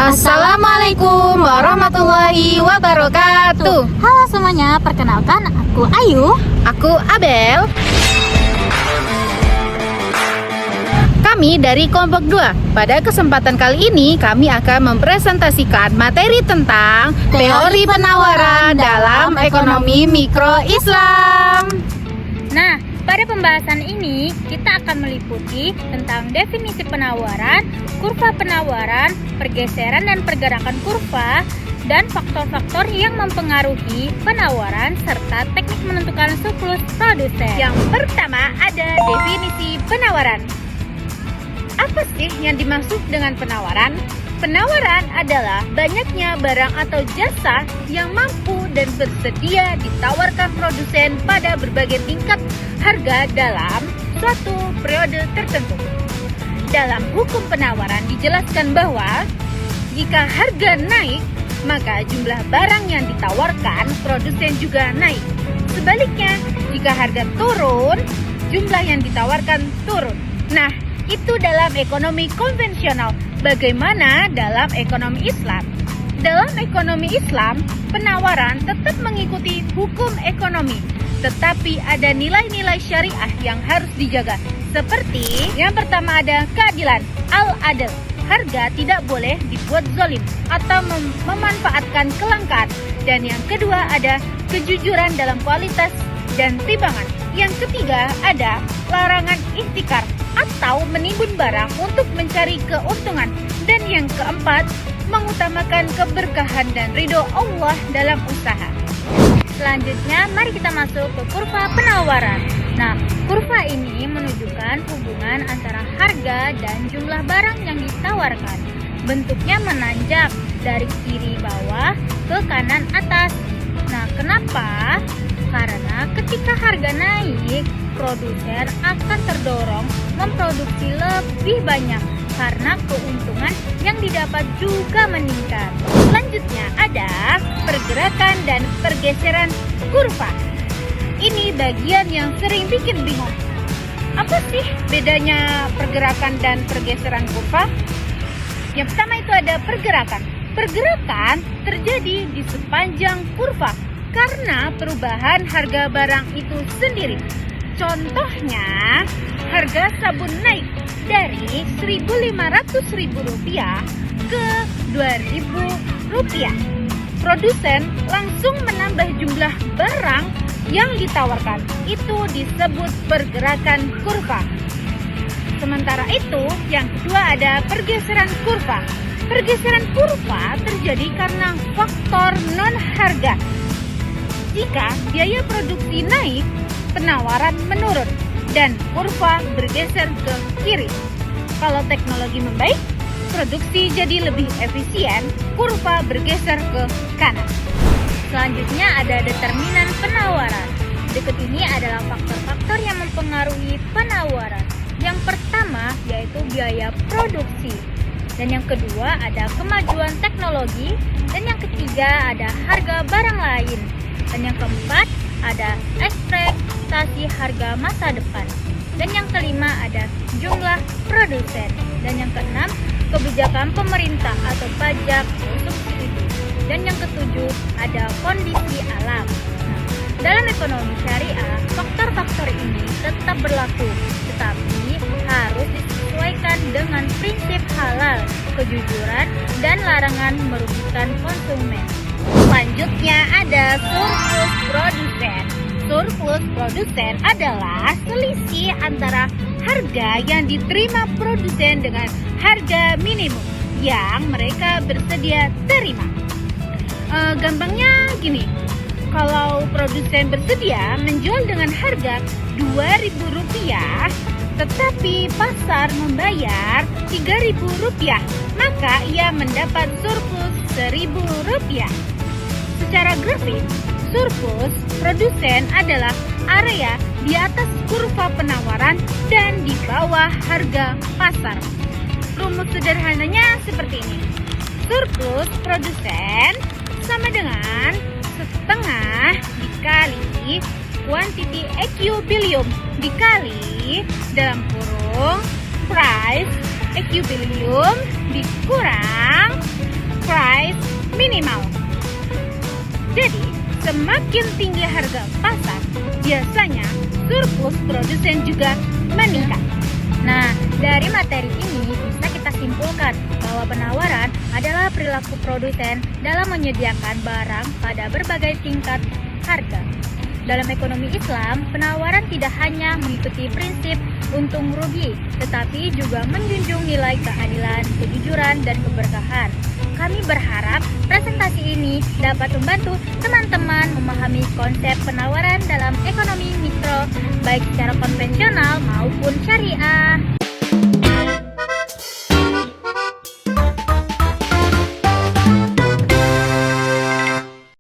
Assalamualaikum warahmatullahi wabarakatuh. Halo semuanya, perkenalkan aku Ayu. Aku Abel. Kami dari kelompok 2. Pada kesempatan kali ini kami akan mempresentasikan materi tentang teori penawaran dalam ekonomi mikro Islam. Nah, pada pembahasan ini kita akan meliputi tentang definisi penawaran, kurva penawaran, pergeseran dan pergerakan kurva, dan faktor-faktor yang mempengaruhi penawaran serta teknik menentukan surplus produsen. Yang pertama ada definisi penawaran. Apa sih yang dimaksud dengan penawaran? Penawaran adalah banyaknya barang atau jasa yang mampu dan bersedia ditawarkan produsen pada berbagai tingkat harga dalam suatu periode tertentu. Dalam hukum penawaran dijelaskan bahwa jika harga naik, maka jumlah barang yang ditawarkan produsen juga naik. Sebaliknya, jika harga turun, jumlah yang ditawarkan turun. Nah, itu dalam ekonomi konvensional. Bagaimana dalam ekonomi Islam? Dalam ekonomi Islam, penawaran tetap mengikuti hukum ekonomi, tetapi ada nilai-nilai syariah yang harus dijaga. Seperti yang pertama ada keadilan, al-adl. Harga tidak boleh dibuat zalim atau memanfaatkan kelangkaan. Dan yang kedua ada kejujuran dalam kualitas dan timbangan. Yang ketiga ada larangan ihtikar atau menimbun barang untuk mencari keuntungan. Dan yang keempat, mengutamakan keberkahan dan ridho Allah dalam usaha. Selanjutnya, mari kita masuk ke kurva penawaran. Nah, kurva ini menunjukkan hubungan antara harga dan jumlah barang yang ditawarkan. Bentuknya menanjak dari kiri bawah ke kanan atas. Nah, kenapa? Karena ketika harga naik, produsen akan terdorong memproduksi lebih banyak karena keuntungan yang didapat juga meningkat. Selanjutnya ada pergerakan dan pergeseran kurva. Ini bagian yang sering bikin bingung. Apa sih bedanya pergerakan dan pergeseran kurva? Yang pertama itu ada pergerakan. Pergerakan terjadi di sepanjang kurva karena perubahan harga barang itu sendiri. Contohnya, harga sabun naik dari Rp1.500.000 ke Rp2.000. Produsen langsung menambah jumlah barang yang ditawarkan. Itu disebut pergerakan kurva. Sementara itu, yang kedua ada pergeseran kurva. Pergeseran kurva terjadi karena faktor non-harga. Jika biaya produksi naik, penawaran menurun dan kurva bergeser ke kiri. Kalau teknologi membaik, produksi jadi lebih efisien, kurva bergeser ke kanan. Selanjutnya ada determinan penawaran. Berikut ini adalah faktor-faktor yang mempengaruhi penawaran. Yang pertama yaitu biaya produksi. Dan yang kedua ada kemajuan teknologi. Dan yang ketiga ada harga barang lain. Dan yang keempat ada ekspektasi harga masa depan. Dan yang kelima ada jumlah produsen. Dan yang keenam kebijakan pemerintah atau pajak subsidi. Dan yang ketujuh ada kondisi alam. Nah, dalam ekonomi syariah, faktor-faktor ini tetap berlaku, tetapi harus disesuaikan dengan prinsip halal, kejujuran, dan larangan merugikan konsumen. Selanjutnya ada surplus produsen. Surplus produsen adalah selisih antara harga yang diterima produsen dengan harga minimum yang mereka bersedia terima. Gampangnya gini, kalau produsen bersedia menjual dengan harga Rp2.000, tetapi pasar membayar Rp3.000, maka ia mendapat surplus Rp1.000. Secara grafik, surplus produsen adalah area di atas kurva penawaran dan di bawah harga pasar. Rumus sederhananya seperti ini. Surplus produsen sama dengan setengah dikali quantity equilibrium dikali dalam kurung price equilibrium dikurang minimal. Jadi, semakin tinggi harga pasar, biasanya surplus produsen juga meningkat. Nah, dari materi ini bisa kita simpulkan bahwa penawaran adalah perilaku produsen dalam menyediakan barang pada berbagai tingkat harga. Dalam ekonomi Islam, penawaran tidak hanya mengikuti prinsip untung rugi, tetapi juga menjunjung nilai keadilan, kejujuran, dan keberkahan. Kami berharap presentasi ini dapat membantu teman-teman memahami konsep penawaran dalam ekonomi mikro, baik secara konvensional maupun syariah.